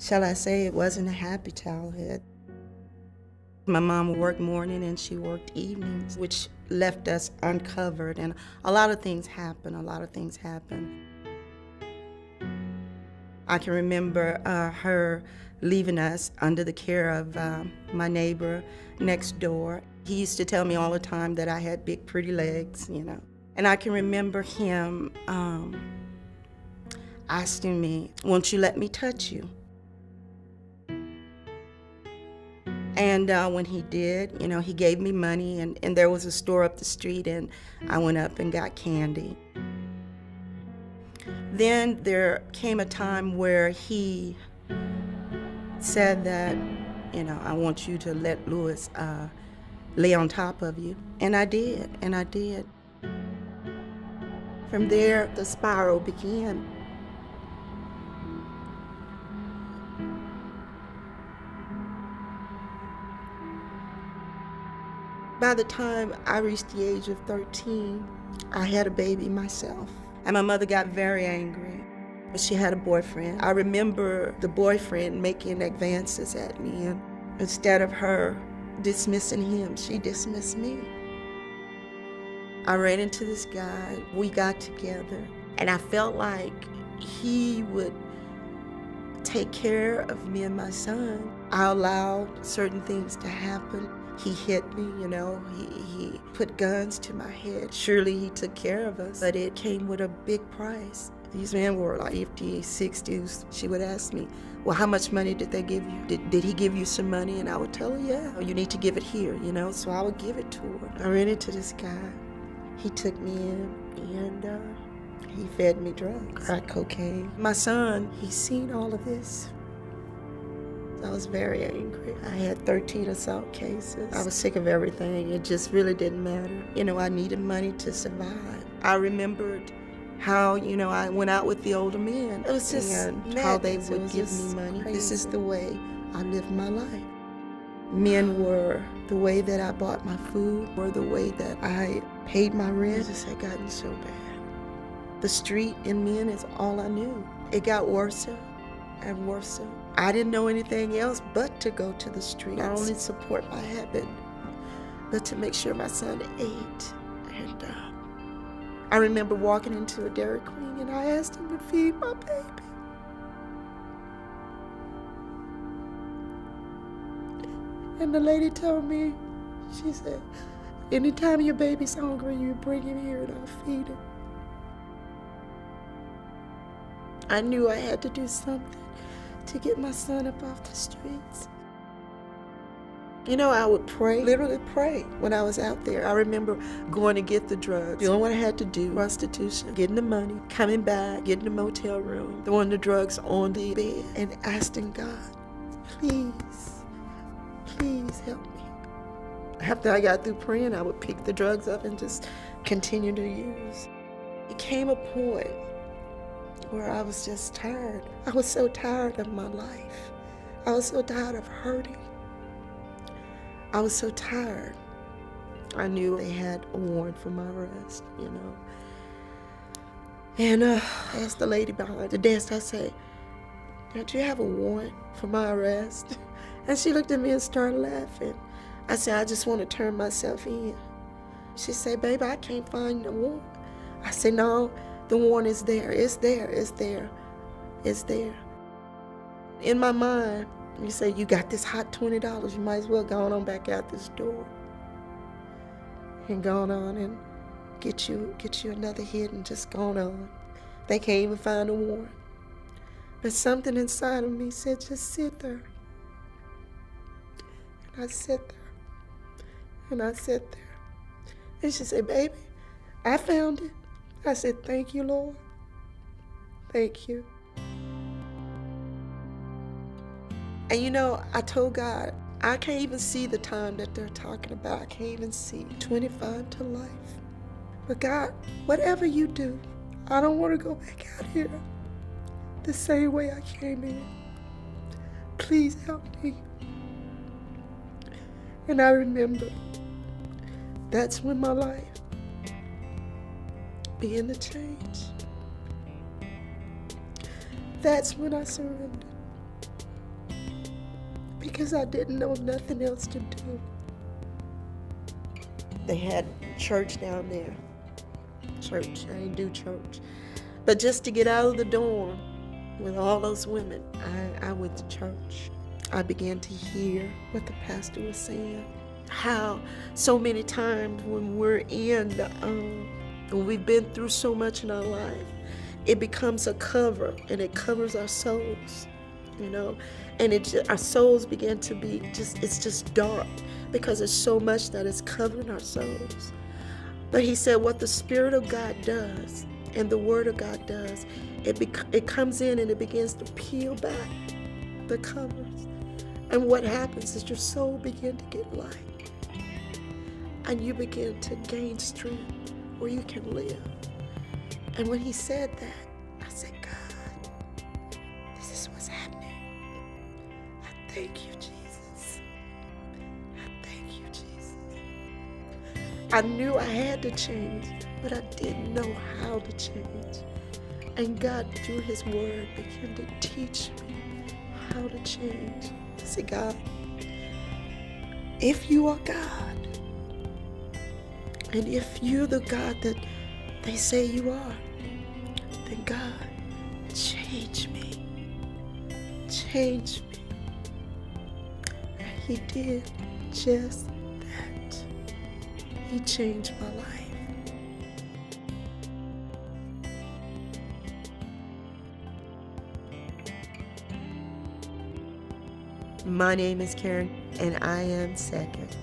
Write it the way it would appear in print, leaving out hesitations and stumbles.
shall I say, it wasn't a happy childhood. My mom worked morning and she worked evenings, which left us uncovered, and a lot of things happened. I can remember her leaving us under the care of my neighbor next door. He used to tell me all the time that I had big, pretty legs, you know. And I can remember him asking me, "Won't you let me touch you?" And when he did, you know, he gave me money, and there was a store up the street, and I went up and got candy. Then there came a time where he said that, you know, "I want you to let Louis lay on top of you." And I did. From there, the spiral began. By the time I reached the age of 13, I had a baby myself. And my mother got very angry. She had a boyfriend. I remember the boyfriend making advances at me, and instead of her dismissing him, she dismissed me. I ran into this guy. We got together, and I felt like he would take care of me and my son. I allowed certain things to happen. He hit me, you know, he put guns to my head. Surely he took care of us, but it came with a big price. These men were like 50s, 60s. She would ask me, "Well, how much money did they give you? Did he give you some money?" And I would tell her, "Yeah, you need to give it here," you know, so I would give it to her. I ran into this guy. He took me in, and he fed me drugs, crack cocaine. My son, he's seen all of this. I was very angry. I had 13 assault cases. I was sick of everything. It just really didn't matter. You know, I needed money to survive. I remembered how, you know, I went out with the older men. It was just how they would give me money. Crazy. This is the way I lived my life. Men were the way that I bought my food, or the way that I paid my rent. It just had gotten so bad. The street and men is all I knew. It got worse and worse. I didn't know anything else but to go to the street. Not only support my habit, but to make sure my son ate. And I remember walking into a Dairy Queen, and I asked him to feed my baby. And the lady told me, she said, "Anytime your baby's hungry, you bring him here and I'll feed him." I knew I had to do something to get my son up off the streets. You know, I would pray, literally pray, when I was out there. I remember going to get the drugs, doing what I had to do, prostitution, getting the money, coming back, getting the motel room, throwing the drugs on the bed, and asking God, please help me. After I got through praying, I would pick the drugs up and just continue to use. It came a point where I was just tired. I was so tired of my life. I was so tired of hurting. I was so tired. I knew they had a warrant for my arrest, you know. And I asked the lady behind the desk, I said, "Do you have a warrant for my arrest?" And she looked at me and started laughing. I said, "I just want to turn myself in." She said, "Baby, I can't find the warrant." I said, "No, the warrant is there. It's there. In my mind, you say, "You got this hot $20. You might as well go on back out this door and go on and get you another hit and just go on. They can't even find a warrant." But something inside of me said, "Just sit there." And I sat there. And she said, "Baby, I found it." I said, "Thank you, Lord. Thank you." And you know, I told God, I can't even see the time that they're talking about. I can't even see 25 to life. But God, whatever you do, I don't want to go back out here the same way I came in. Please help me. And I remember that's when my life began to change. That's when I surrendered. because I didn't know nothing else to do. They had church down there. Church, I didn't do church. But just to get out of the dorm with all those women, I went to church. I began to hear what the pastor was saying. How so many times when when we've been through so much in our life, it becomes a cover, and it covers our souls, and our souls begin to be it's just dark because there's so much that is covering our souls. But he said what the Spirit of God does and the Word of God does, it comes in and it begins to peel back the covers. And what happens is your soul begins to get light. And you begin to gain strength where you can live. And when he said that, I said, God, this is what's happening. I thank you, Jesus. I thank you, Jesus. I knew I had to change, but I didn't know how to change. And God, through his word, began to teach me how to change. I said, God, if you are God, and if you're the God that they say you are, then God, change me. Change me. And he did just that. He changed my life. My name is Karen, and I am second.